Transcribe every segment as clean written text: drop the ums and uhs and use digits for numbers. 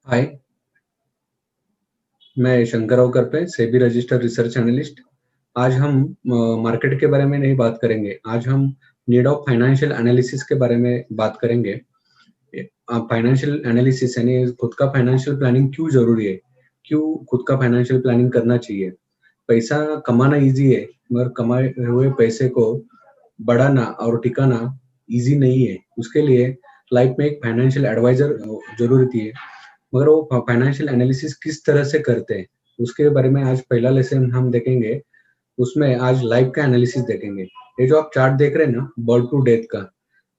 हाय, मैं Shankarrao Karpe, SEBI registered research analyst. आज हम मार्केट के बारे में नहीं बात करेंगे। आज हम नीड ऑफ फाइनेंशियल एनालिसिस के बारे में बात करेंगे। फाइनेंशियल एनालिसिस यानी खुद का फाइनेंशियल प्लानिंग क्यों ज़रूरी है? क्यों खुद का फाइनेंशियल प्लानिंग करना चाहिए? पैसा कमाना ईज़ी है, मगर कमाए हुए पैसे को बढ़ाना और टिकाना ईज़ी नहीं है। उसके लिए लाइफ में एक फाइनेंशियल एडवाइज़र ज़रूरत है। मगर वो फाइनेंशियल एनालिसिस किस तरह से करते हैं, उसके बारे में आज पहला लेसन हम देखेंगे। उसमें आज लाइफ का एनालिसिस देखेंगे। ये जो आप चार्ट देख रहे हैं ना, बर्थ टू डेथ का,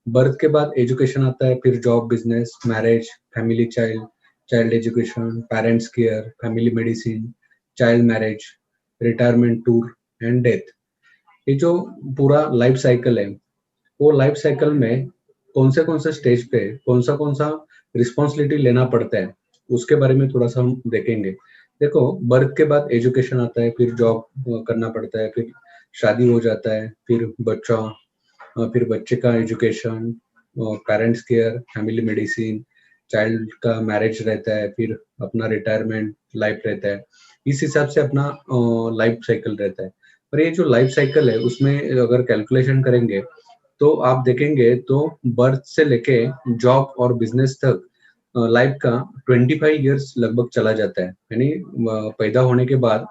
बर्थ के बाद एजुकेशन आता है, फिर job, business, marriage, family, child, child education, parents care, family medicine, child marriage, retirement, tour and death. ये जो पूरा लाइफ साइकिल है, वो लाइफ साइकिल में कौन से स्टेज पे कौन सा रिस्पॉन्सिबिलिटी लेना पड़ता है, उसके बारे में थोड़ा सा हम देखेंगे। देखो, बर्थ के बाद एजुकेशन आता है, फिर जॉब करना पड़ता है, फिर शादी हो जाता है, फिर बच्चा, फिर बच्चे का education, parents care, family medicine, child का मैरिज रहता है, फिर अपना रिटायरमेंट लाइफ रहता है। इस हिसाब से अपना लाइफ साइकिल रहता है। और ये जो लाइफ साइकिल है, उसमें अगर कैलकुलेशन करेंगे तो आप देखेंगे तो बर्थ से लेके जॉब और बिजनेस तक लाइफ का 25 इयर्स लगभग चला जाता है। यानी पैदा होने के बाद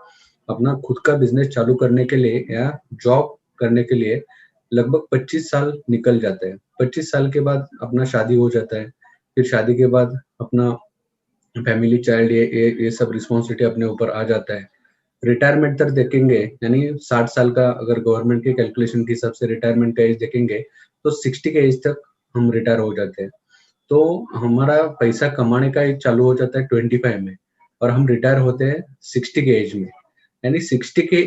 अपना खुद का बिजनेस चालू करने के लिए या जॉब करने के लिए लगभग 25 साल निकल जाते हैं। 25 साल के बाद अपना शादी हो जाता है, फिर शादी के बाद अपना फैमिली, चाइल्ड, ये सब रिस्पॉन्सिबिलिटी अपने ऊपर आ जाता है। रिटायरमेंट तक देखेंगे, यानी 60 साल का अगर गवर्नमेंट के कैलकुलेशन के हिसाब से रिटायरमेंट का एज देखेंगे, तो 60 के एज तक हम रिटायर हो जाते हैं। तो हमारा पैसा कमाने का एज चालू हो जाता है 25 में, और हम रिटायर होते हैं 60 के एज में। यानी 60 के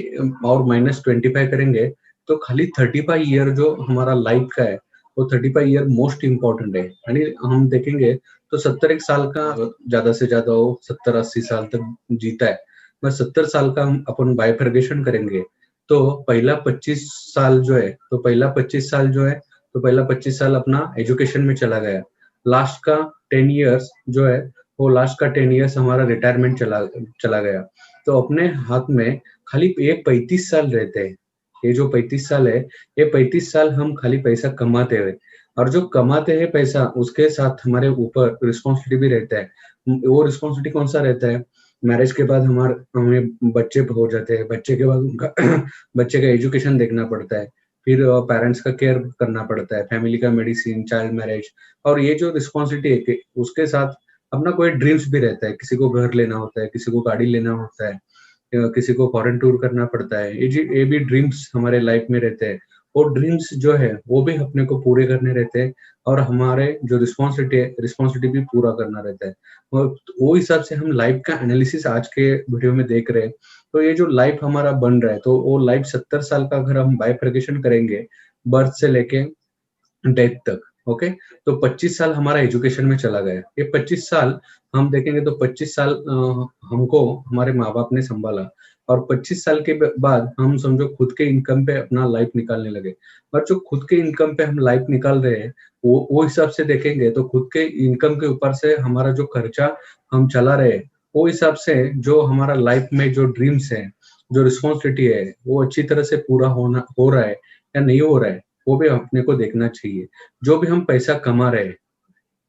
और माइनस 25 करेंगे, तो खाली 35 ईयर जो हमारा लाइफ का है, वो 35 ईयर मोस्ट इम्पोर्टेंट है। यानी हम देखेंगे तो 70 एक साल का ज़्यादा से ज़्यादा वो 70-80 साल तक जीता है। मैं 70 साल का हम अपन बाइफरगेशन करेंगे, तो पहला 25 साल जो है, तो पहला 25 साल अपना एजुकेशन में चला गया। लास्ट का 10 इयर्स जो है, वो लास्ट का 10 इयर्स हमारा रिटायरमेंट चला चला गया। तो अपने हाथ में खाली ये 35 साल रहते हैं। ये जो 35 साल है, ये 35 साल हम खाली पैसा कमाते हुए, और जो कमाते हैं पैसा, उसके साथ हमारे ऊपर रिस्पॉन्सिबिलिटी भी रहता है। वो रिस्पॉन्सिबिलिटी कौन सा रहता है? मैरिज के बाद हमें बच्चे हो जाते हैं, बच्चे के बाद उनका बच्चे का एजुकेशन देखना पड़ता है, फिर पेरेंट्स का केयर करना पड़ता है, फैमिली का मेडिसिन, चाइल्ड मैरिज। और ये जो रिस्पॉन्सिबिलिटी है कि उसके साथ अपना कोई ड्रीम्स भी रहता है। किसी को घर लेना होता है, किसी को गाड़ी लेना होता है, किसी को फॉरेन टूर करना पड़ता है। ये भी ड्रीम्स हमारे लाइफ में रहते हैं। वो ड्रीम्स जो है, वो भी अपने को पूरे करने रहते हैं, और हमारे जो रिस्पॉन्सिबिलिटी भी पूरा करना रहता है। और वो हिसाब से हम लाइफ का एनालिसिस आज के वीडियो में देख रहे हैं। तो ये जो लाइफ हमारा बन रहा है, तो वो लाइफ 70 साल का अगर हम बाइफरकेशन करेंगे, बर्थ से लेके डेथ तक, ओके? तो 25 साल हमारा एजुकेशन में चला गया। ये 25 साल हम देखेंगे तो 25 साल हमको हमारे माँ-बाप ने सँभाला, और 25 साल के ब बाद हम समझो खुद के इनकम पे अपना लाइफ निकालने लगे। और जो खुद के इनकम पे हम लाइफ निकाल रहे हैं, वो हिसाब से देखेंगे तो खुद के इनकम के ऊपर से हमारा जो खर्चा हम चला रहे हैं, वो हिसाब से जो हमारा लाइफ में जो ड्रीम्स हैं, जो रिस्पॉन्सिबिलिटी है, वो अच्छी तरह से पूरा हो रहा है या नहीं हो रहा है, वो भी अपने को देखना चाहिए। जो भी हम पैसा कमा रहे हैं,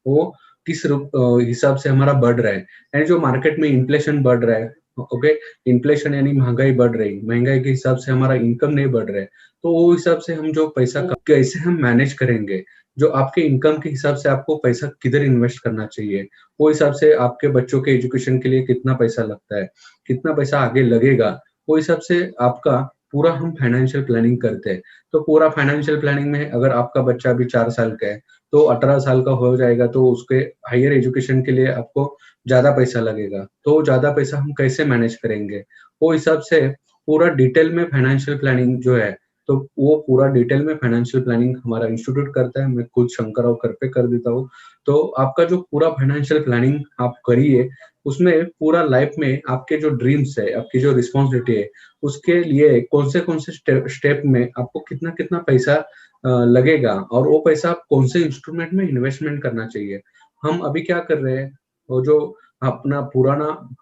वो किस हिसाब से हमारा बढ़ रहा है। यानी जो मार्केट में इन्फ्लेशन बढ़ रहा है, ओके? इन्फ्लेशन यानी महँगाई बढ़ रही, महँगाई के हिसाब से हमारा इनकम नहीं बढ़ रहा है। तो वो हिसाब से हम जो पैसा कैसे हम मैनेज करेंगे? जो आपके इनकम के हिसाब से आपको पैसा किधर इन्वेस्ट करना चाहिए? वो हिसाब से आपके बच्चों के एजुकेशन के लिए कितना पैसा लगता है? कितना पैसा आगे लगेगा? वो हिसाब से आपका पूरा हम फाइनेंशियल प्लानिंग करते हैं। तो पूरा फाइनेंशियल प्लानिंग में अगर आपका बच्चा अभी 4 साल का है, तो 18 साल का हो जाएगा, तो उसके हायर एजुकेशन के लिए आपको ज़्यादा पैसा लगेगा। तो ज़्यादा पैसा हम कैसे मैनेज करेंगे? वो हिसाब से पूरा डिटेल में फाइनेंशियल प्लानिंग जो है, तो वो पूरा डिटेल में फाइनेंशियल प्लानिंग हमारा इंस्टीट्यूट करता है। मैं खुद शंकरराव करपे कर देता हूँ। तो आपका जो पूरा फाइनेंशियल प्लानिंग आप करिए, उसमें पूरा लाइफ में आपके जो ड्रीम्स है, आपकी जो रिस्पॉन्सिबिलिटी है, उसके लिए कौन से स्टेप में आपको कितना-कितना पैसा लगेगा, और वो पैसा आप कौन से इंस्ट्रूमेंट में इन्वेस्टमेंट करना चाहिए। हम अभी क्या कर रहे हैं, वो जो अपना पुराना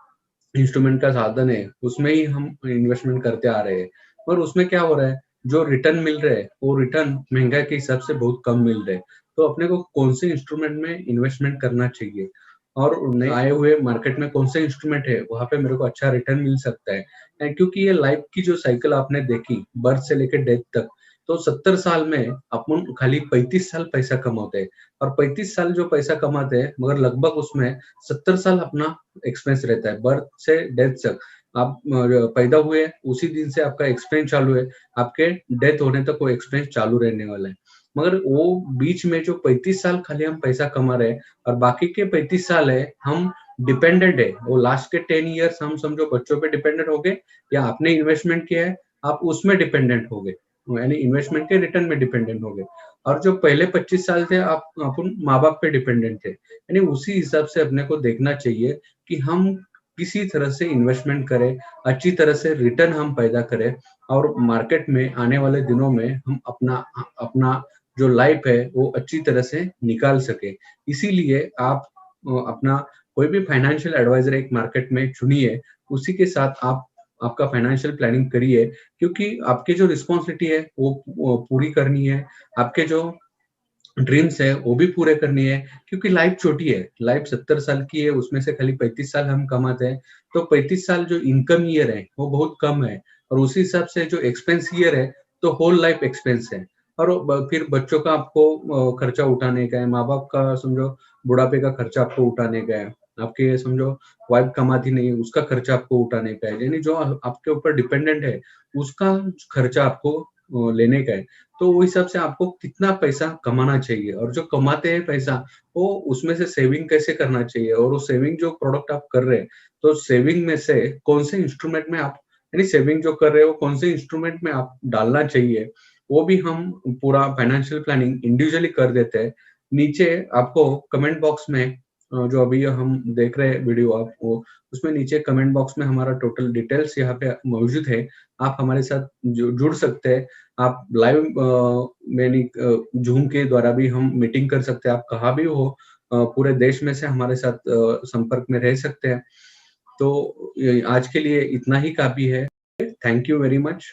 इंस्ट्रूमेंट का साधन है, उसमें ही हम इन्वेस्टमेंट करते आ रहे हैं। और उसमें क्या हो रहा है, जो रिटर्न मिल रहे हैं, वो रिटर्न महँगाई के हिसाब से बहुत कम मिल रहे हैं। तो अपने को कौन से इंस्ट्रूमेंट में इन्वेस्टमेंट करना चाहिए और नए आए हुए मार्केट में कौन से इंस्ट्रूमेंट है, वहाँ पे मेरे को अच्छा रिटर्न मिल सकता है। क्योंकि ये लाइफ की जो साइकिल आपने देखी, बर्थ से लेके डेथ तक, तो 70 साल में अपन खाली 35 साल पैसा कमाते हैं और 35 साल जो पैसा कमाते हैं, मगर लगभग उसमें 70 साल अपना एक्सपेंस रहता है, बर्थ से डेथ तक। आप पैदा हुए उसी दिन से आपका एक्सपेंस चालू है, आपके डेथ होने तक वो एक्सपेंस चालू रहने वाला है। मगर वो बीच में जो 35 साल खाली हम पैसा कमा रहे हैं और बाकी के 35 साल है, हम डिपेंडेंट है। वो लास्ट के 10 इयर्स हम समझो बच्चों पे डिपेंडेंट हो गए या आपने इन्वेस्टमेंट किया है, आप उसमें डिपेंडेंट हो गए। यानी इन्वेस्टमेंट के रिटर्न में डिपेंडेंट हो गए। और जो पहले 25 साल थे, आप अपन माँ-बाप पे डिपेंडेंट थे। यानी उसी हिसाब से अपने को देखना चाहिए कि हम किसी तरह से इन्वेस्टमेंट करें, अच्छी तरह से रिटर्न हम पैदा करें और मार्केट में आने वाले दिनों में हम अपना अपना जो लाइफ है वो अच्छी तरह से निकाल सकें। इसीलिए आप अपना कोई भी फाइनेंशियल एडवाइज़र एक मार्केट में चुनिए, उसी के साथ आप आपका फाइनेंशियल प्लानिंग करिए, क्योंकि आपकी जो रिस्पॉन्सिबिलिटी है वो पूरी करनी है। आपके जो ड्रीम्स है वो भी पूरे करनी है, क्योंकि लाइफ छोटी है, लाइफ 70 साल की है, उसमें से खाली 35 साल हम कमाते हैं, तो 35 साल जो इनकम ईयर है वो बहुत कम है और उसी हिसाब से जो एक्सपेंस ईयर है तो होल लाइफ एक्सपेंस है। और फिर बच्चों का आपको खर्चा उठाने का है, माँ बाप का समझो बुढ़ापे का खर्चा आपको उठाने का है, आपके समझो वाइफ कमाती नहीं है, उसका खर्चा आपको उठाने का है, यानी जो आपके ऊपर डिपेंडेंट है उसका खर्चा आपको लेने का है। तो वो हिसाब से आपको कितना पैसा कमाना चाहिए और जो कमाते हैं पैसा, वो उसमें से सेविंग कैसे करना चाहिए और वो सेविंग जो प्रोडक्ट आप कर रहे हैं, तो सेविंग में से कौन से इंस्ट्रूमेंट में आप यानी सेविंग जो कर रहे हो, कौन से इंस्ट्रूमेंट में आप डालना चाहिए, वो भी हम पूरा फाइनेंशियल प्लानिंग इंडिविजुअली कर देते हैं। नीचे आपको कमेंट बॉक्स में जो अभी हम देख रहे हैं वीडियो आप वो उसमें नीचे कमेंट बॉक्स में हमारा टोटल डिटेल्स यहाँ पे मौजूद है। आप हमारे साथ जुड़ सकते हैं। आप लाइव यानी ज़ूम के द्वारा भी हम मीटिंग कर सकते हैं। आप कहाँ भी हो पूरे देश में से हमारे साथ संपर्क में रह सकते हैं। तो आज के लिए इतना ही काफ़ी है। Thank you very much.